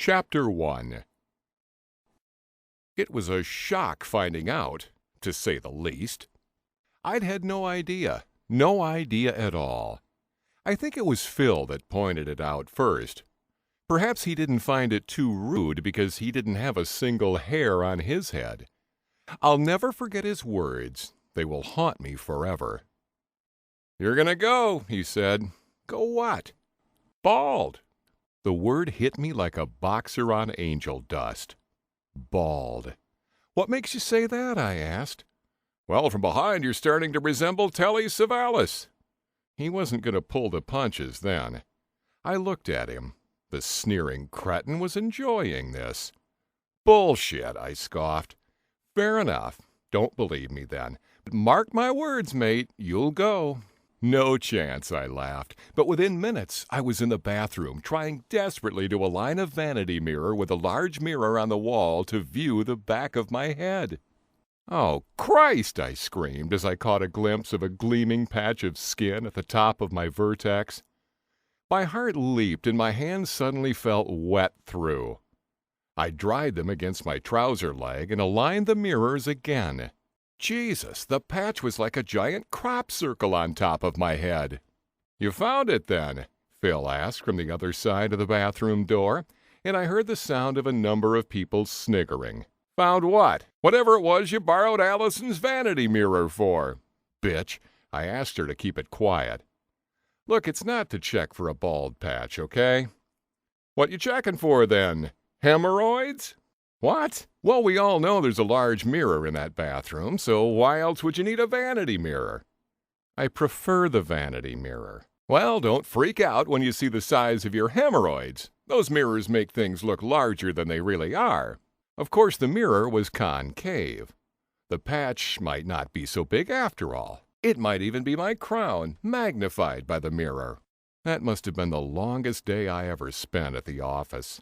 Chapter 1. It was a shock finding out, to say the least. I'd had no idea at all. I think it was Phil that pointed it out first. Perhaps he didn't find it too rude because he didn't have a single hair on his head. I'll never forget his words. They will haunt me forever. "You're gonna go," he said. "Go what?" "Bald." The word hit me like a boxer on angel dust. Bald. "What makes you say that?" I asked. "Well, from behind you're starting to resemble Telly Savalas." He wasn't going to pull the punches then. I looked at him. The sneering cretin was enjoying this. "Bullshit," I scoffed. "Fair enough. Don't believe me then. But mark my words, mate, you'll go." "No chance," I laughed. But within minutes, I was in the bathroom, trying desperately to align a vanity mirror with a large mirror on the wall to view the back of my head. "Oh, Christ!" I screamed as I caught a glimpse of a gleaming patch of skin at the top of my vertex. My heart leaped and my hands suddenly felt wet through. I dried them against my trouser leg and aligned the mirrors again. Jesus, the patch was like a giant crop circle on top of my head. "You found it then?" Phil asked from the other side of the bathroom door, and I heard the sound of a number of people sniggering. "Found what? Whatever it was you borrowed Allison's vanity mirror for." "Bitch." I asked her to keep it quiet. "Look, it's not to check for a bald patch, okay?" "What you checking for then? Hemorrhoids?" "What?" "Well, we all know there's a large mirror in that bathroom, so why else would you need a vanity mirror?" "I prefer the vanity mirror." "Well, don't freak out when you see the size of your hemorrhoids. Those mirrors make things look larger than they really are." Of course, the mirror was concave. The patch might not be so big after all. It might even be my crown, magnified by the mirror. That must have been the longest day I ever spent at the office.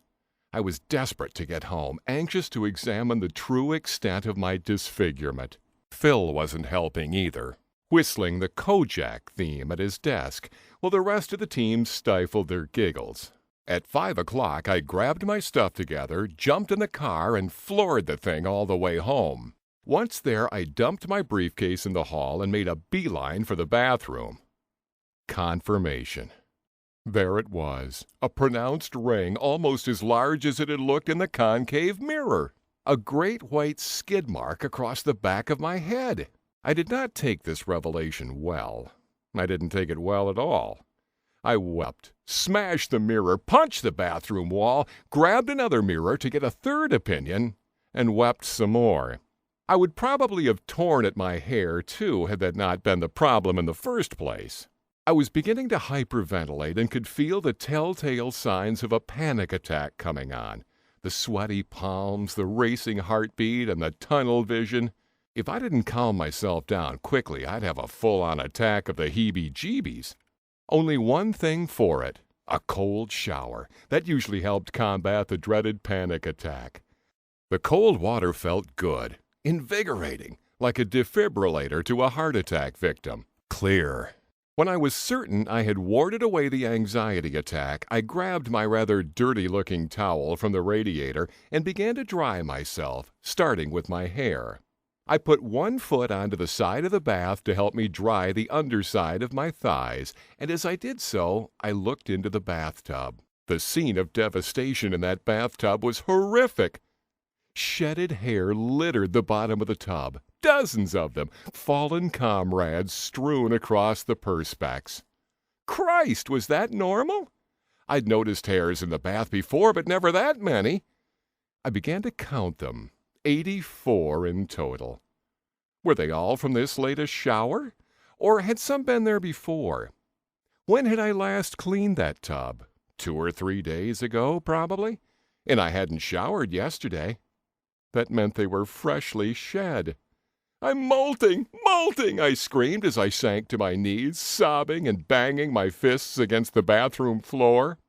I was desperate to get home, anxious to examine the true extent of my disfigurement. Phil wasn't helping either, whistling the Kojak theme at his desk, while the rest of the team stifled their giggles. At 5 o'clock, I grabbed my stuff together, jumped in the car, and floored the thing all the way home. Once there, I dumped my briefcase in the hall and made a beeline for the bathroom. Confirmation. There it was, a pronounced ring almost as large as it had looked in the concave mirror. A great white skid mark across the back of my head. I did not take this revelation well. I didn't take it well at all. I wept, smashed the mirror, punched the bathroom wall, grabbed another mirror to get a third opinion, and wept some more. I would probably have torn at my hair, too, had that not been the problem in the first place. I was beginning to hyperventilate and could feel the telltale signs of a panic attack coming on. The sweaty palms, the racing heartbeat, and the tunnel vision. If I didn't calm myself down quickly, I'd have a full-on attack of the heebie-jeebies. Only one thing for it, a cold shower. That usually helped combat the dreaded panic attack. The cold water felt good, invigorating, like a defibrillator to a heart attack victim. Clear. When I was certain I had warded away the anxiety attack, I grabbed my rather dirty-looking towel from the radiator and began to dry myself, starting with my hair. I put one foot onto the side of the bath to help me dry the underside of my thighs, and as I did so, I looked into the bathtub. The scene of devastation in that bathtub was horrific. Shedded hair littered the bottom of the tub, dozens of them, fallen comrades strewn across the perspex. Christ, was that normal? I'd noticed hairs in the bath before, but never that many. I began to count them, 84 in total. Were they all from this latest shower? Or had some been there before? When had I last cleaned that tub? 2 or 3 days ago, probably? And I hadn't showered yesterday. That meant they were freshly shed. "I'm molting! Molting!" I screamed as I sank to my knees, sobbing and banging my fists against the bathroom floor.